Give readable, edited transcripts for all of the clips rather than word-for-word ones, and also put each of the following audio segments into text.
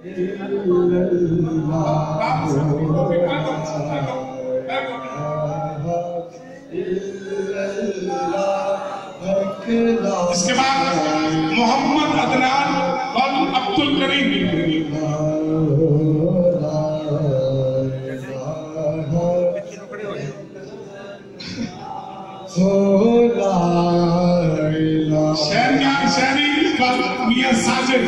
اس کے بعد محمد عدنان اور عبد الکریم شہری میاں ساجد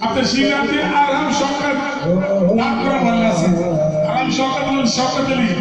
اب تشریف لاتے ہیں آرام شوکت ڈاکٹر اللہ سے آرام شوکت اور شوکت علی